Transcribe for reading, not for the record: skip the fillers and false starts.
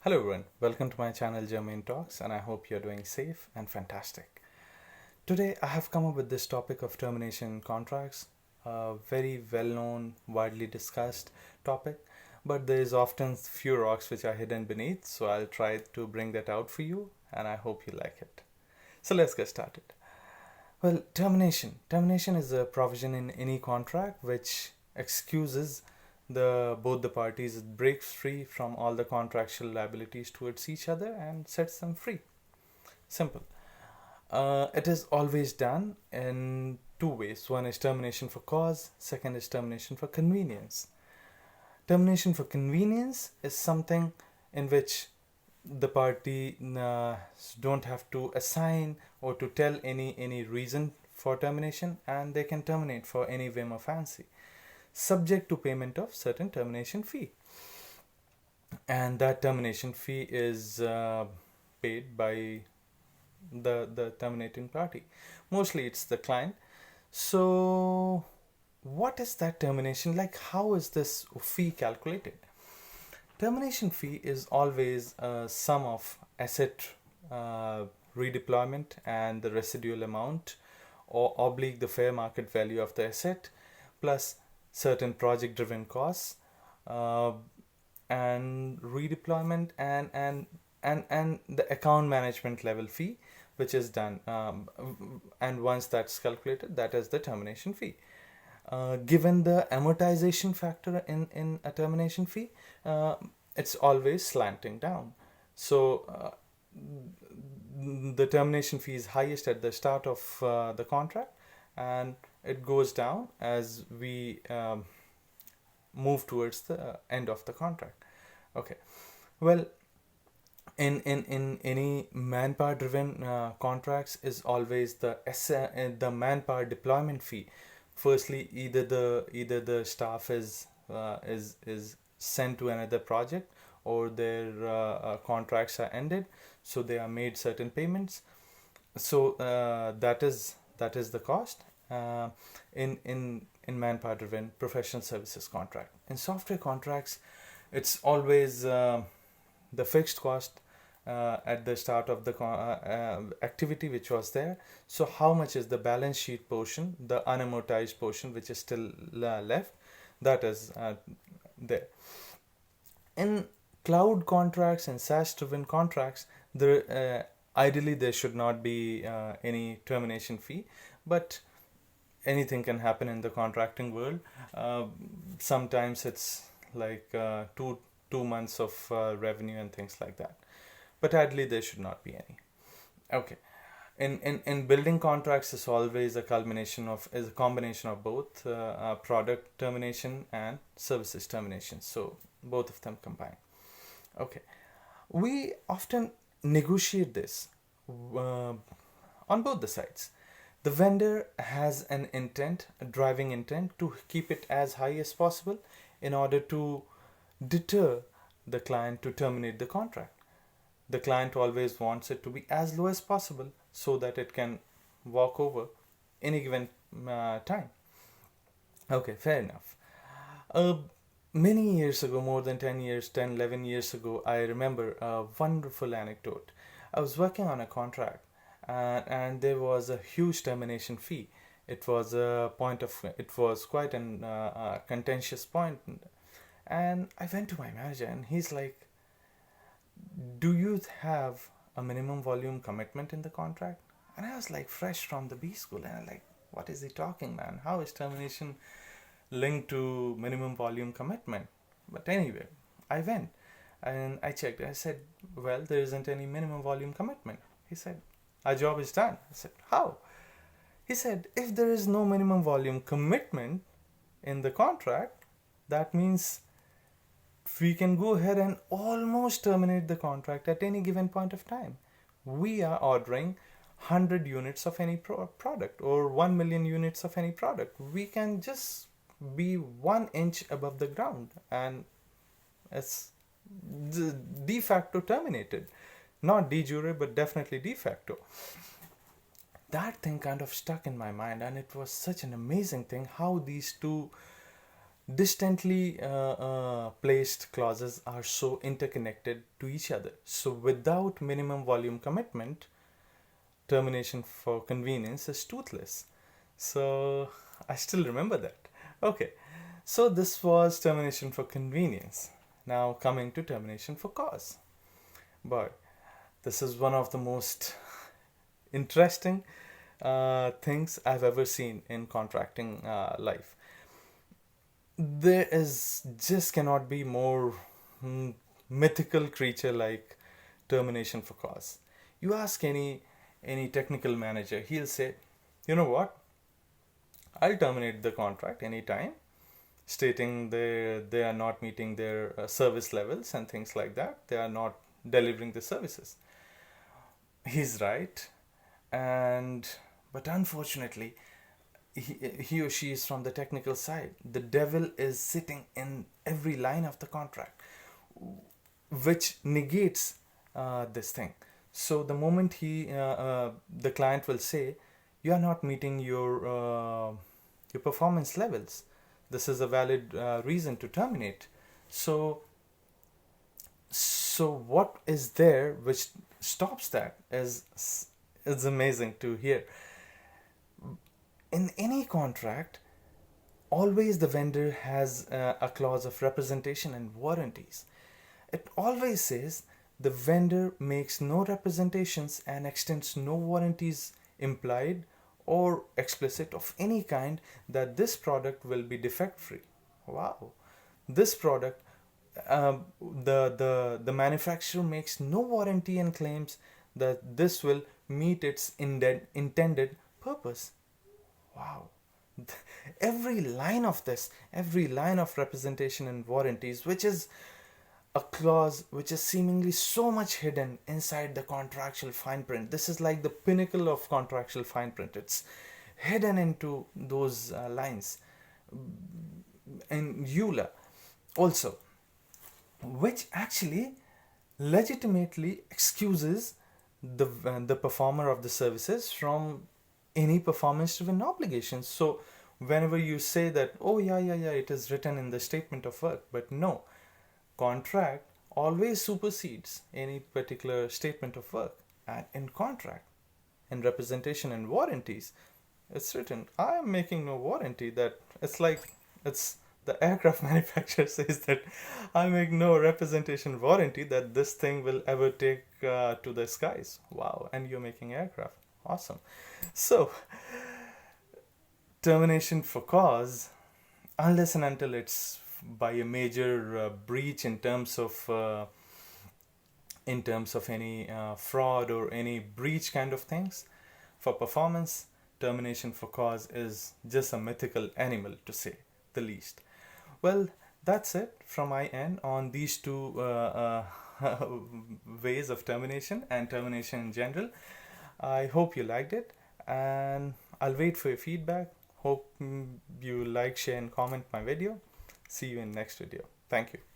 Hello everyone, welcome to my channel Germain Talks, and I hope you're doing safe and fantastic. Today I have come up with this topic of termination contracts, a very well-known, widely discussed topic, but there is often few rocks which are hidden beneath, so I'll try to bring that out for you, and I hope you like it. So let's get started. Well, termination. Termination is a provision in any contract which excuses both the parties, it breaks free from all the contractual liabilities towards each other and sets them free. Simple. It is always done in two ways. One is termination for cause, second is termination for convenience. Termination for convenience is something in which the party don't have to assign or to tell any reason for termination, and they can terminate for any whim or fancy, subject to payment of certain termination fee. And that termination fee is paid by the terminating party. Mostly it's the client. So what is that termination like? How is this fee calculated? Termination fee is always a sum of asset redeployment and the residual amount, or oblique the fair market value of the asset, plus certain project driven costs, and redeployment and the account management level fee which is done, and once that's calculated, that is the termination fee. Given the amortization factor in a termination fee, it's always slanting down. So the termination fee is highest at the start of the contract, and it goes down as we move towards the end of the contract. Okay. Well, in any manpower driven contracts is always the manpower deployment fee. Firstly, either the staff is sent to another project, or their contracts are ended, so they are made certain payments. So that is the cost in manpower driven professional services contract. In software contracts, it's always the fixed cost at the start of the activity which was there. So how much is the balance sheet portion, the unamortized portion which is still left, that is there. In cloud contracts and SaaS driven contracts, ideally there should not be any termination fee, but anything can happen in the contracting world. Sometimes it's like two months of revenue and things like that, but ideally there should not be any. Okay. In building contracts, is always a combination of both product termination and services termination, so both of them combined. Okay. We often negotiate this on both the sides. The vendor has an intent, a driving intent, to keep it as high as possible in order to deter the client to terminate the contract. The client always wants it to be as low as possible so that it can walk over any given time. Okay, fair enough. Many years ago, more than 10 years, 10, 11 years ago, I remember a wonderful anecdote. I was working on a contract, and there was a huge termination fee. It was it was quite a contentious point. And I went to my manager, and he's like, "Do you have a minimum volume commitment in the contract?" And I was like, fresh from the B school, and I'm like, "What is he talking, man? How is termination linked to minimum volume commitment?" But anyway, I went and I checked. I said, "Well, there isn't any minimum volume commitment." He said, "Our job is done." I said, "How?" He said, "If there is no minimum volume commitment in the contract, that means we can go ahead and almost terminate the contract at any given point of time. We are ordering 100 units of any product, or 1 million units of any product. We can just be 1 inch above the ground, and it's de facto terminated. Not de jure, but definitely de facto." That thing kind of stuck in my mind, and it was such an amazing thing how these two distantly placed clauses are so interconnected to each other. So without minimum volume commitment, termination for convenience is toothless. So I still remember that. Okay, so this was termination for convenience. Now coming to termination for cause. But this is one of the most interesting things I've ever seen in contracting life. There is just cannot be more mythical creature like termination for cause. You ask any technical manager, he'll say, you know what, I'll terminate the contract anytime, stating they are not meeting their service levels and things like that. They are not delivering the services. He's right, and but unfortunately, he or she is from the technical side. The devil is sitting in every line of the contract, which negates this thing. So the moment the client will say, you are not meeting your performance levels, this is a valid reason to terminate. So what is there which stops that is amazing to hear. In any contract, always the vendor has a clause of representation and warranties. It always says the vendor makes no representations and extends no warranties, implied or explicit, of any kind, that this product will be defect free. Wow. This product, the manufacturer makes no warranty and claims that this will meet its intended purpose. Wow. Every line of this, every line of representation and warranties, which is a clause which is seemingly so much hidden inside the contractual fine print. This is like the pinnacle of contractual fine print. It's hidden into those lines. And EULA also, which actually legitimately excuses the performer of the services from any performance driven obligations. So whenever you say that, oh yeah, it is written in the statement of work, but no, contract always supersedes any particular statement of work. And in contract, in representation and warranties, it's written, I am making no warranty. That it's like, it's the aircraft manufacturer says that I make no representation warranty that this thing will ever take to the skies. Wow. And you're making aircraft. Awesome. So termination for cause, unless and until it's by a major breach in terms of any fraud or any breach kind of things, for performance, termination for cause is just a mythical animal, to say the least. Well, that's it from my end on these two ways of termination and termination in general. I hope you liked it, and I'll wait for your feedback. Hope you like, share and comment my video. See you in next video. Thank you.